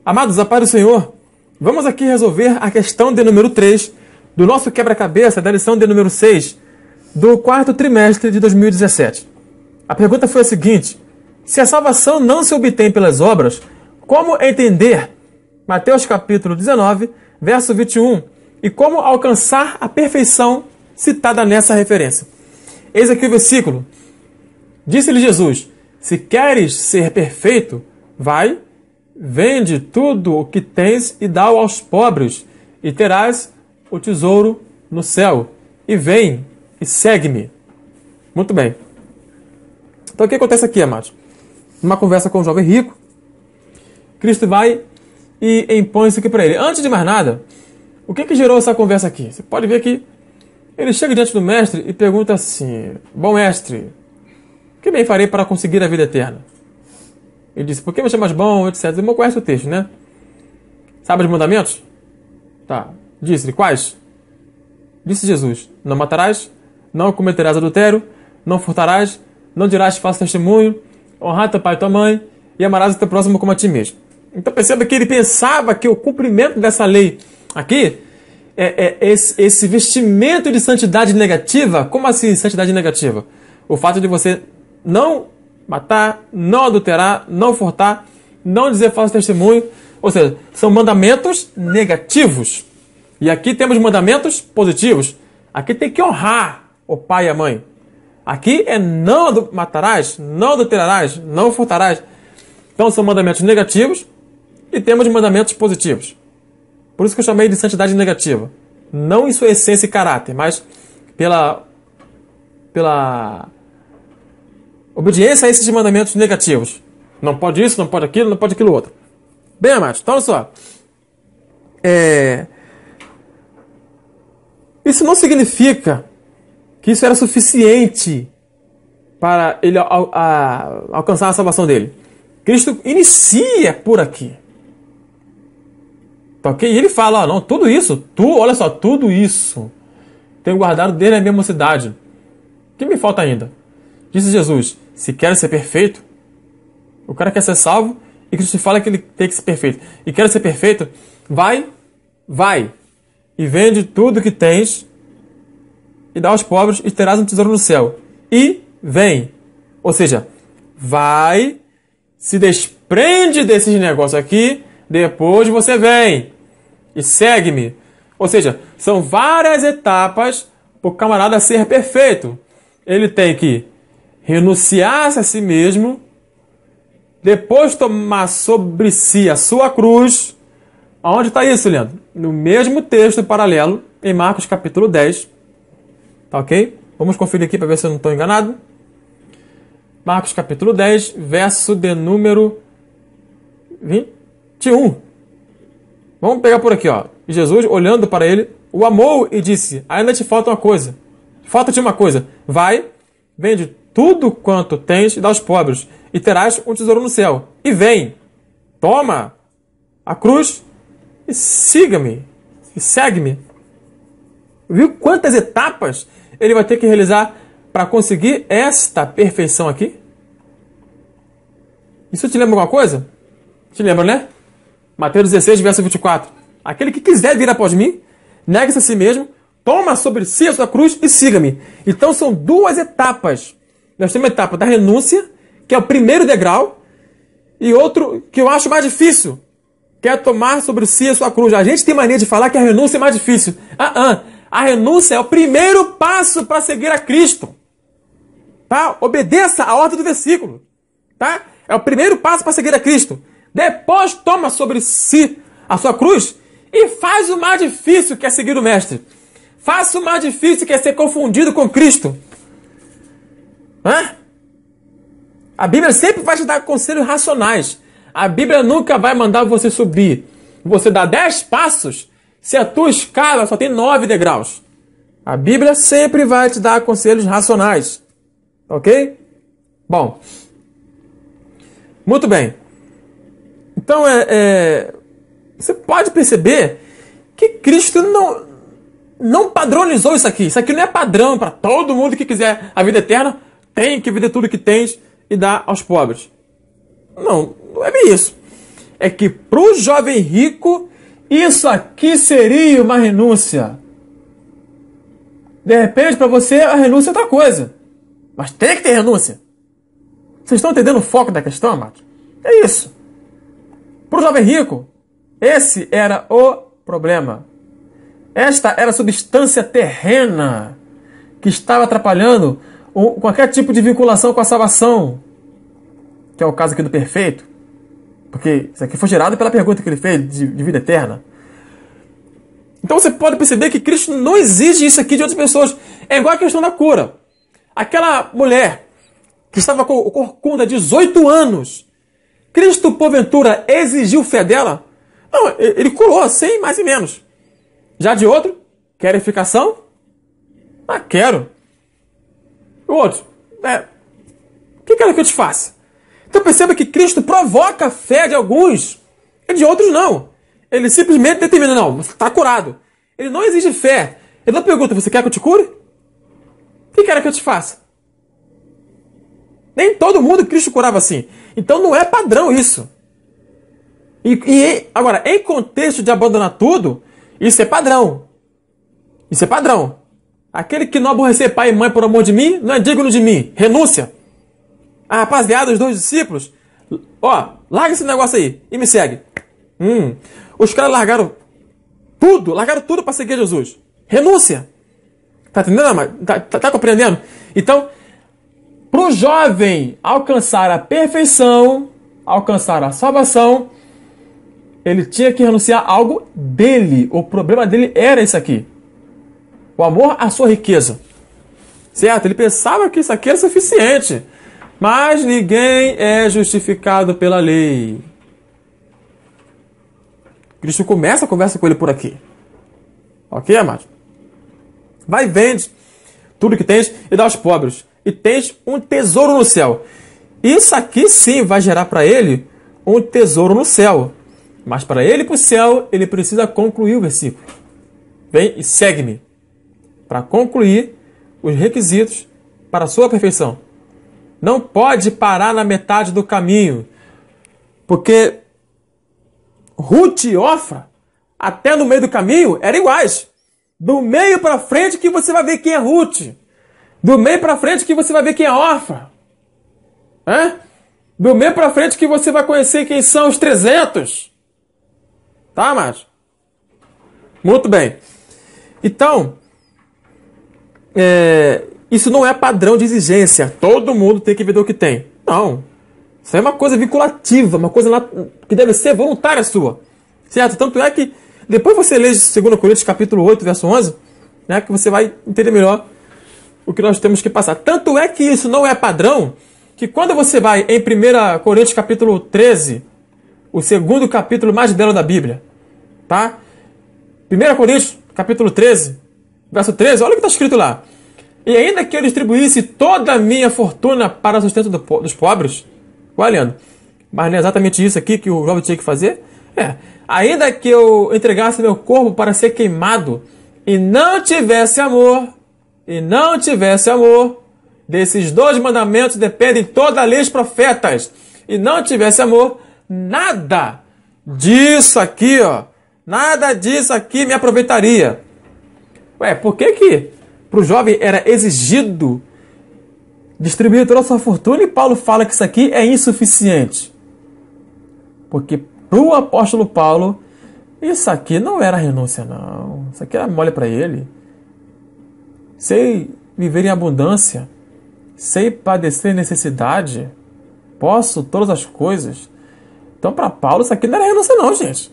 Amados, a paz do Senhor, vamos aqui resolver a questão de número 3 do nosso quebra-cabeça da lição de número 6 do quarto trimestre de 2017. A pergunta foi a seguinte: se a salvação não se obtém pelas obras, como entender Mateus capítulo 19, verso 21, e como alcançar a perfeição citada nessa referência? Eis aqui o versículo. Disse-lhe Jesus: se queres ser perfeito, vai, vende tudo o que tens e dá-o aos pobres, e terás o tesouro no céu. E vem e segue-me. Muito bem. Então o que acontece aqui, amados? Numa conversa com um jovem rico, Cristo vai e impõe isso aqui para ele. Antes de mais nada, o que gerou essa conversa aqui? Você pode ver que ele chega diante do mestre e pergunta assim: bom mestre, o que bem farei para conseguir a vida eterna? Ele disse: por que me chamas bom, etc. Ele não conhece o texto, né? Sabe os mandamentos? Tá. Disse-lhe: quais? Disse Jesus: não matarás, não cometerás adultério, não furtarás, não dirás falso testemunho, honrar teu pai e tua mãe, e amarás o teu próximo como a ti mesmo. Então perceba que ele pensava que o cumprimento dessa lei aqui é esse vestimento de santidade negativa. Como assim santidade negativa? O fato de você não matar, não adulterar, não furtar, não dizer falso testemunho. Ou seja, são mandamentos negativos. E aqui temos mandamentos positivos. Aqui tem que honrar o pai e a mãe. Aqui é não matarás, não adulterarás, não furtarás. Então são mandamentos negativos e temos mandamentos positivos. Por isso que eu chamei de santidade negativa. Não em sua essência e caráter, mas pela obediência a esses mandamentos negativos. Não pode isso, não pode aquilo, não pode aquilo outro. Bem, amados, então olha só. Isso não significa que isso era suficiente para ele alcançar a salvação dele. Cristo inicia por aqui. Tá ok? E ele fala: ó, não, tudo isso, olha só, tudo isso tenho guardado desde a minha mocidade. O que me falta ainda? Disse Jesus: se quer ser perfeito, o cara quer ser salvo, e Cristo fala que ele tem que ser perfeito. E quer ser perfeito, vai, e vende tudo que tens, e dá aos pobres, e terás um tesouro no céu. E vem. Ou seja, vai, se desprende desses negócios aqui, depois você vem e segue-me. Ou seja, são várias etapas para o camarada ser perfeito. Ele tem que renunciar a si mesmo, depois tomar sobre si a sua cruz. Aonde está isso, Leandro? No mesmo texto paralelo, em Marcos capítulo 10. Tá ok? Vamos conferir aqui para ver se eu não estou enganado. Marcos capítulo 10, verso de número 21. Vamos pegar por aqui, ó. E Jesus, olhando para ele, o amou e disse: ainda te falta uma coisa. Falta-te uma coisa. Vai, vende tudo quanto tens e dá aos pobres, e terás um tesouro no céu. E vem, toma a cruz e siga-me, e segue-me. Viu quantas etapas ele vai ter que realizar para conseguir esta perfeição aqui? Isso te lembra alguma coisa? Te lembra, né? Mateus 16, verso 24. Aquele que quiser vir após mim, negue-se a si mesmo, toma sobre si a sua cruz e siga-me. Então são duas etapas. Nós temos a etapa da renúncia, que é o primeiro degrau, e outro que eu acho mais difícil, que é tomar sobre si a sua cruz. A gente tem mania de falar que a renúncia é mais difícil. A renúncia é o primeiro passo para seguir a Cristo. Tá? Obedeça a ordem do versículo. Tá? É o primeiro passo para seguir a Cristo. Depois toma sobre si a sua cruz e faz o mais difícil, que é seguir o Mestre. Faça o mais difícil, que é ser confundido com Cristo. A Bíblia sempre vai te dar conselhos racionais. A Bíblia nunca vai mandar você subir. Você dá 10 passos se a tua escala só tem 9 degraus. A Bíblia sempre vai te dar conselhos racionais. Ok? Bom. Muito bem. Então, você pode perceber que Cristo não padronizou isso aqui. Isso aqui não é padrão para todo mundo que quiser a vida eterna. Tem que vender tudo que tens e dar aos pobres. Não é bem isso. é que para o jovem rico, isso aqui seria uma renúncia. De repente, para você, a renúncia é outra coisa. Mas tem que ter renúncia. Vocês estão entendendo o foco da questão, amados? É isso. Para o jovem rico, esse era o problema. Esta era a substância terrena que estava atrapalhando qualquer tipo de vinculação com a salvação. Que é o caso aqui do perfeito. Porque isso aqui foi gerado pela pergunta que ele fez de vida eterna. Então você pode perceber que Cristo não exige isso aqui de outras pessoas. É igual a questão da cura. Aquela mulher que estava com corcunda há 18 anos. Cristo, porventura, exigiu fé dela? Não, ele curou, sem mais e menos. Já de outro, quer edificação? Ah, quero. O outro, o que quero que eu te faça? Então perceba que Cristo provoca a fé de alguns e de outros não. Ele simplesmente determina, não, você está curado. Ele não exige fé. Ele não pergunta, você quer que eu te cure? O que quer que eu te faça? Nem todo mundo Cristo curava assim. Então não é padrão isso. Agora, em contexto de abandonar tudo, isso é padrão. Isso é padrão. Aquele que não aborrecer pai e mãe por amor de mim, não é digno de mim. Renúncia. A rapaziada, os 2 discípulos, larga esse negócio aí e me segue. Os caras largaram tudo para seguir Jesus. Renúncia. Tá entendendo? Tá compreendendo? Então, para o jovem alcançar a perfeição, alcançar a salvação, ele tinha que renunciar a algo dele. O problema dele era isso aqui. O amor à sua riqueza. Certo? Ele pensava que isso aqui era suficiente. Mas ninguém é justificado pela lei. Cristo começa a conversa com ele por aqui. Ok, amado? Vai e vende tudo que tens e dá aos pobres. E tens um tesouro no céu. Isso aqui sim vai gerar para ele um tesouro no céu. Mas para ele ir para o céu, ele precisa concluir o versículo. Vem e segue-me. Para concluir os requisitos para a sua perfeição. Não pode parar na metade do caminho. Porque Ruth e Ofra, até no meio do caminho, eram iguais. Do meio para frente que você vai ver quem é Ruth. Do meio para frente que você vai ver quem é Ofra. Do meio para frente que você vai conhecer quem são os 300. Tá, amados? Muito bem. Então, isso não é padrão de exigência. Todo mundo tem que ver o que tem. Não. Isso é uma coisa vinculativa, uma coisa que deve ser voluntária sua. Certo? Tanto é que depois você lê 2 Coríntios capítulo 8, verso 11, né, que você vai entender melhor o que nós temos que passar. Tanto é que isso não é padrão, que quando você vai em 1 Coríntios capítulo 13, o 2º capítulo mais belo da Bíblia, tá? 1 Coríntios capítulo 13, verso 13, olha o que está escrito lá. E ainda que eu distribuísse toda a minha fortuna para o sustento dos pobres, olha, Leandro, mas não é exatamente isso aqui que o jovem tinha que fazer? Ainda que eu entregasse meu corpo para ser queimado e não tivesse amor, desses 2 mandamentos dependem toda a lei e os profetas, e não tivesse amor, nada disso aqui me aproveitaria. Por que para o jovem era exigido distribuir toda a sua fortuna e Paulo fala que isso aqui é insuficiente? Porque para o apóstolo Paulo, isso aqui não era renúncia, não. Isso aqui era mole para ele. Sei viver em abundância, sei padecer necessidade, posso todas as coisas. Então, para Paulo, isso aqui não era renúncia, não, gente.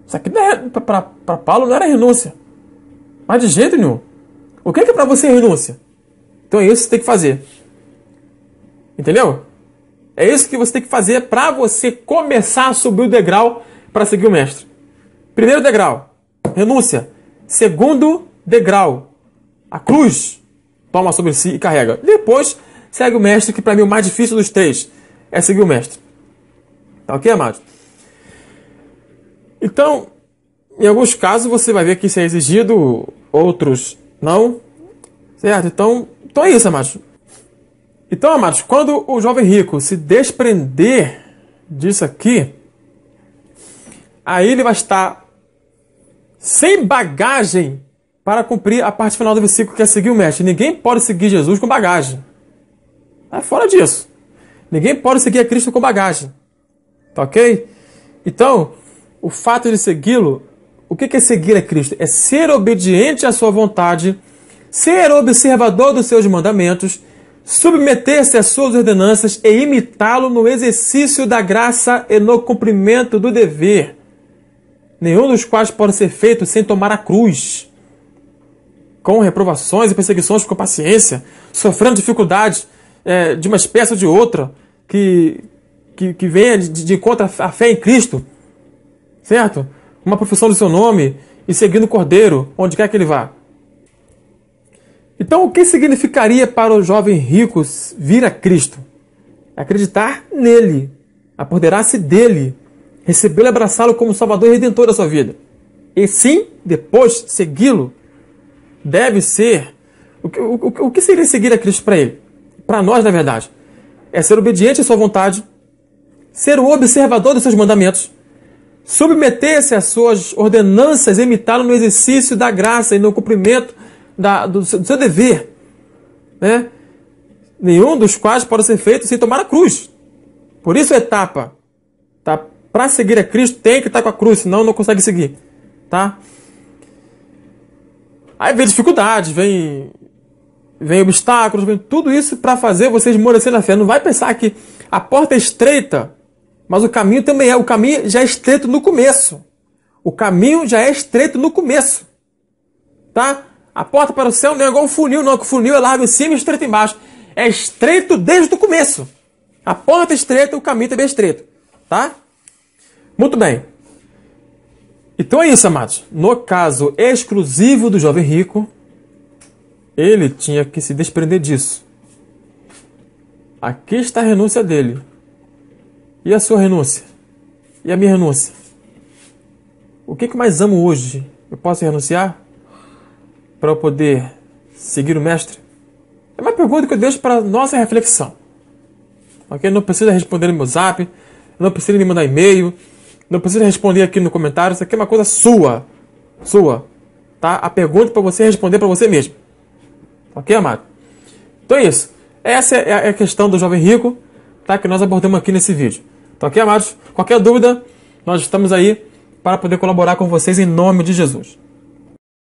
Isso aqui para Paulo não era renúncia. Mas de jeito nenhum. O que é para você renúncia? Então é isso que você tem que fazer. Entendeu? É isso que você tem que fazer para você começar a subir o degrau para seguir o mestre. Primeiro degrau, renúncia. Segundo degrau, a cruz. Toma sobre si e carrega. Depois segue o mestre, que para mim é o mais difícil dos 3 é seguir o mestre. Tá ok, amados? Então, em alguns casos você vai ver que isso é exigido, outros não. Certo? Então é isso, amados. Então, amados, quando o jovem rico se desprender disso aqui, aí ele vai estar sem bagagem para cumprir a parte final do versículo, que é seguir o mestre. Ninguém pode seguir Jesus com bagagem. É fora disso. Ninguém pode seguir a Cristo com bagagem. Tá ok? Então, o fato de segui-lo, o que é seguir a Cristo? É ser obediente à sua vontade, ser observador dos seus mandamentos, submeter-se às suas ordenanças e imitá-lo no exercício da graça e no cumprimento do dever. Nenhum dos quais pode ser feito sem tomar a cruz, com reprovações e perseguições com paciência, sofrendo dificuldades de uma espécie ou de outra, que venha de encontro à fé em Cristo, certo? Uma profissão do seu nome e seguindo o Cordeiro, onde quer que ele vá. Então, o que significaria para o jovem rico vir a Cristo? Acreditar nele, apoderar-se dele, recebê-lo e abraçá-lo como Salvador e Redentor da sua vida. E sim, depois, segui-lo, deve ser... O que seria seguir a Cristo para ele? Para nós, na verdade, é ser obediente à sua vontade, ser o observador dos seus mandamentos, submeter-se às suas ordenanças, imitá-lo no exercício da graça e no cumprimento do seu dever, né? Nenhum dos quais pode ser feito sem tomar a cruz. Por isso a etapa, tá? Para seguir a Cristo tem que estar com a cruz, senão não consegue seguir, tá? Aí vem dificuldades, vem obstáculos, vem tudo isso para fazer vocês esmorecer na fé. Não vai pensar que a porta é estreita, mas o caminho também é. O caminho já é estreito no começo. O caminho já é estreito no começo, tá? A porta para o céu não é igual um funil, não. Que o funil é largo em cima e estreito embaixo. É estreito desde o começo. A porta é estreita, o caminho também é estreito, tá? Muito bem. Então é isso, amados. No caso exclusivo do jovem rico, ele tinha que se desprender disso. Aqui está a renúncia dele. E a sua renúncia? E a minha renúncia? O que eu mais amo hoje? Eu posso renunciar para eu poder seguir o mestre? É uma pergunta que eu deixo para nossa reflexão. Ok? Não precisa responder no meu zap, não precisa me mandar e-mail, não precisa responder aqui no comentário. Isso aqui é uma coisa sua. Tá? A pergunta para você responder para você mesmo. Ok, amado? Então é isso. Essa é a questão do jovem rico, tá? Que nós abordamos aqui nesse vídeo. Tá ok, amados? Qualquer dúvida, nós estamos aí para poder colaborar com vocês em nome de Jesus.